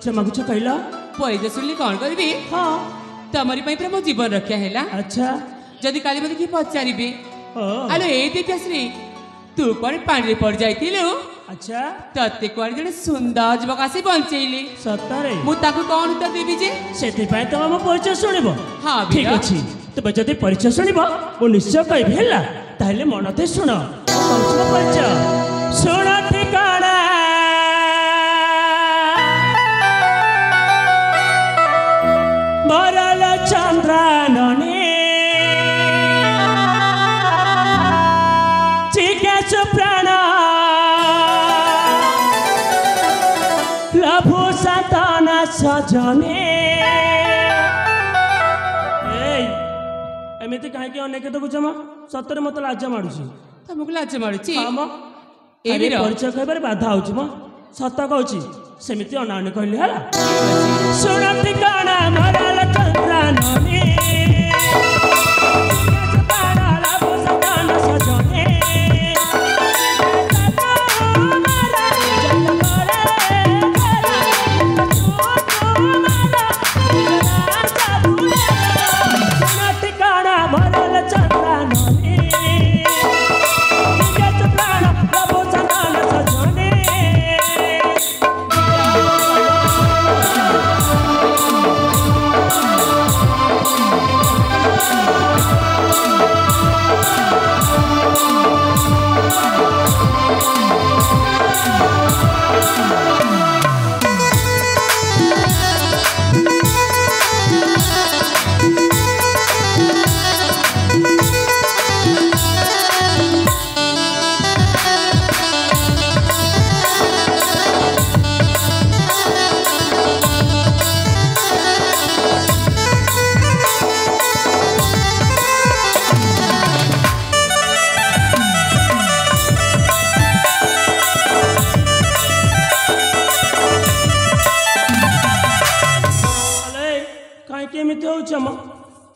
परिचय मागुछ कहला परिचय सुनली कौन करी हाँ तमरी पर मो जीवन रक्षा है अच्छा जदि काली मत किए पचारे आलो ए दिव्याश्री तू कौन पानी पड़ जाइलु अच्छा तते कौन जड़े सुंदर युवक आसी बंचेली सतरे मुझे कौन उत्तर देवी जे से तुम मो परिचय शुणव हाँ ठीक अच्छे तुम जब परिचय शुणव मु निश्चय कहबी है ताहले मन दे शुण परिचय शुण ठिकाना मरल चंद्रानने जिज्ञास प्राण लभु सतन सजने एमती कहीं अनेक देखुच म सतरे मत लाज माड़ू तुमको लाज माड़ुची परिचय कहबार बाधा होची म सत कहूँ सेमती अनाने कहली है शुण ठिकाना मरल चंद्रानने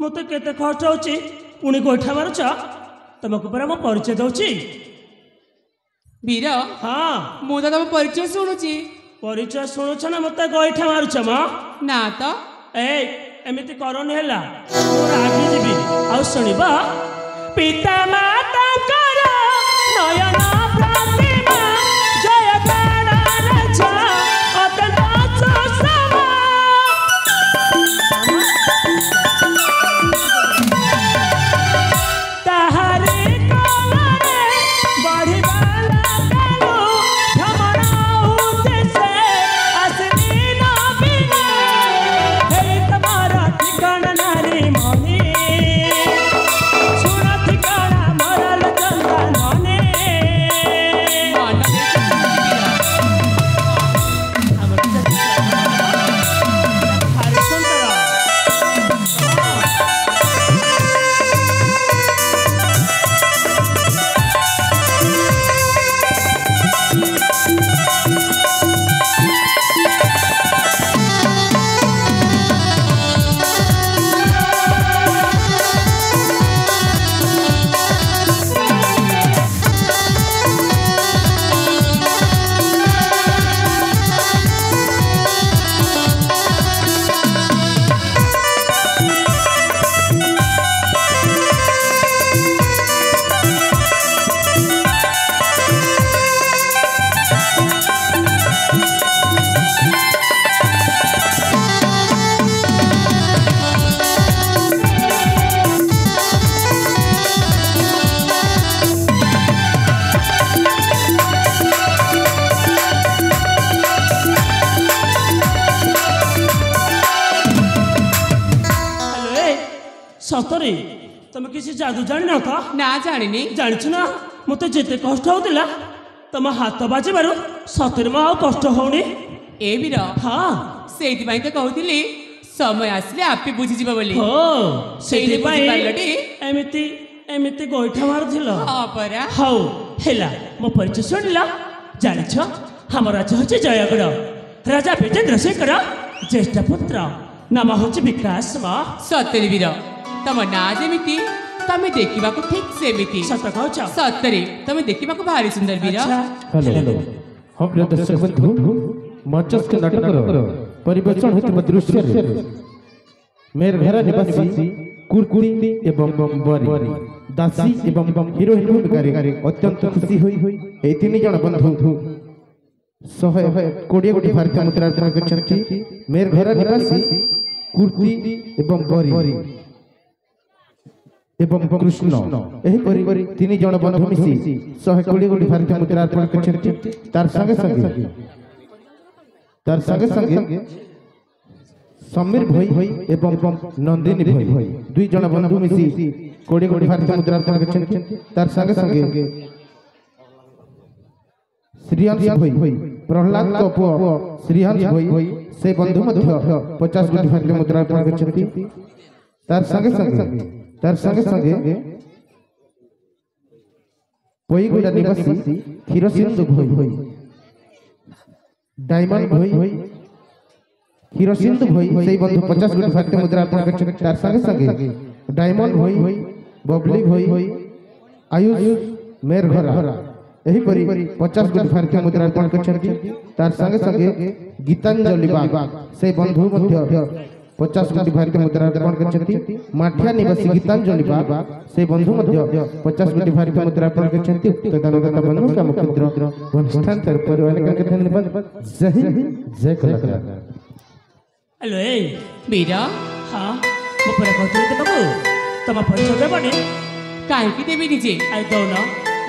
मत केते कष्ट होची पुणी गोइठा मारुच तुमको पर मो परिचय दउची वीर हाँ मु तो तुम परिचय शुणुची परिचय शुणुछ ना मत गोइठा मारुच म ना तो एमती करनी है मोर आगे जीवी आ शुणब पिता माता नयन प्रतिमा जय प्राण राजा अतंत सुषमा सतरे तुम किसी जादू जान था ना जानी जाच ना मत जिते कष्ट होता तुम हाथ बाजबार सतरे मो कष्ट होनी ए वीर हाँ से तो कहूली समय आसले आपे बुझीज एमती एमती गोइठा मारुल हाँ परा हौ है मो परिचय शुणिल जान हम राजा हूँ जयगढ़ राजा विजेन्द्र शेखर ज्येष्ठ पुत्र नाम हूँ विकास सतरे वीर तम ना जमी तमें देखा ठीक सेमती सत कह सतरे तमें देखा भारी सुंदर वीर हेलो हाँ प्रिय दर्शक बंधु मंचस्थ नाटक परिवेषण होता दृश्य मेर घर निवासी कुरकुरी एवं बरी दासी एवं हिरोइन भूमिकारे अत्यंत खुशी हुई ए तीन जन बंधु 120 कोटी भारतीय मुद्रा अर्पण करछंती मेर घर निवासी कुरकुरी एवं बरी एवं कृष्ण एही परि तीन जन बंधु मिसी 120 कोटी भारतीय मुद्रा अर्पण करछंती तार संगे समीर भई एवं नंदिनी भई दुई जन बंधु मिसी 20 कोटी भारतीय मुद्रा अर्पण करछंती तार संगे श्रीहंस भई प्रहलाद को पुओ श्रीहंस भई से बंधु मध्य 50 कोटी भारतीय मुद्रा अर्पण करछंती तार संगे पोईगुड़ा निवासी क्षीरसिंधु भई डायमंड भई क्षीरसिंधु भई से बंधु 50 कोटी भारतीय मुद्रा अर्पण करछंती तार संगे डायमंड भई बबली भई आयुष मेर घर एही परि 50 कोटी भारतीय मुद्रा अर्पण करछंती तार संगे गीतांजलि बाग से बंधु मध्य 50 कोटी भारतीय मुद्रा अर्पण करछंती माठिया निवासी गीतांजलि बाग से बंधु मध्य 50 कोटी भारतीय मुद्रा अर्पण करछंती तो दानदाता बंधु का मुख्यद्र वंशस्थान तर परिवार के धन्यवाद जय हिंद जय कलाकार हेलो ए मीरा हाँ मो पर कहते तो बाबू तुम परिचय देबनी काहे देवी निजे आई दौन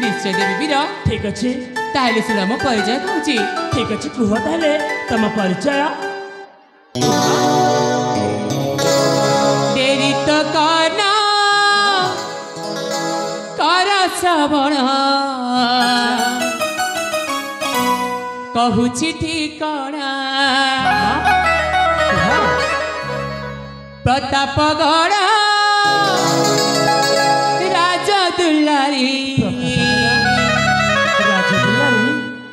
निश्चय देवी मीरा ठीक अच्छे ताहले सुना मो परिचय कहूची ठीक अच्छे कुह ताहले तुम परिचय तेरी तो करना कर श्रवण कहूची ठिकाना प्रतापगढ़ राजा दुलारी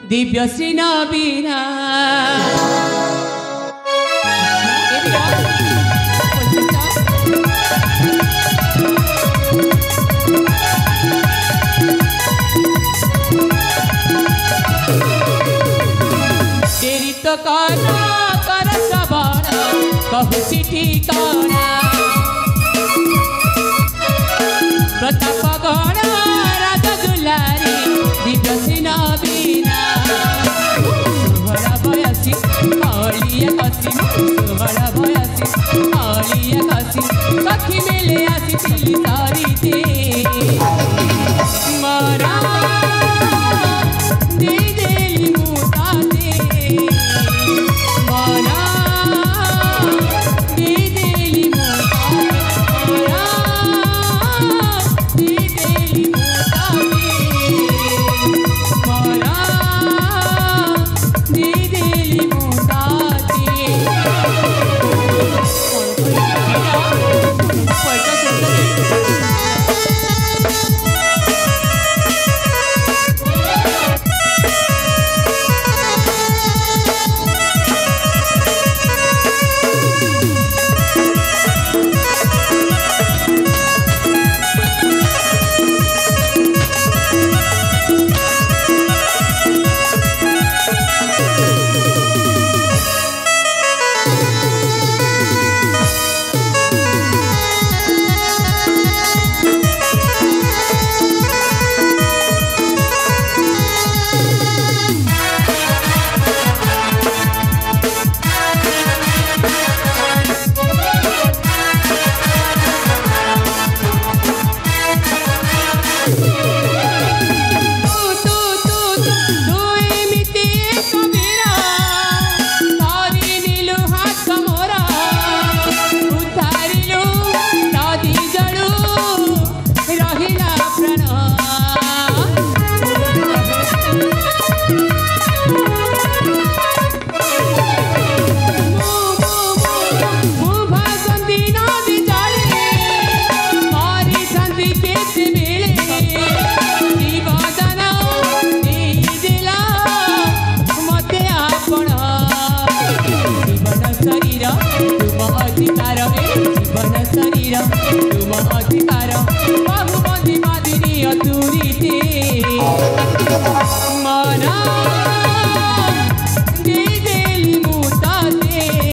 दिव्य श्री नबीना तेरी तो करना कर श्रवण कहूची ठिकाना प्रतापगढ़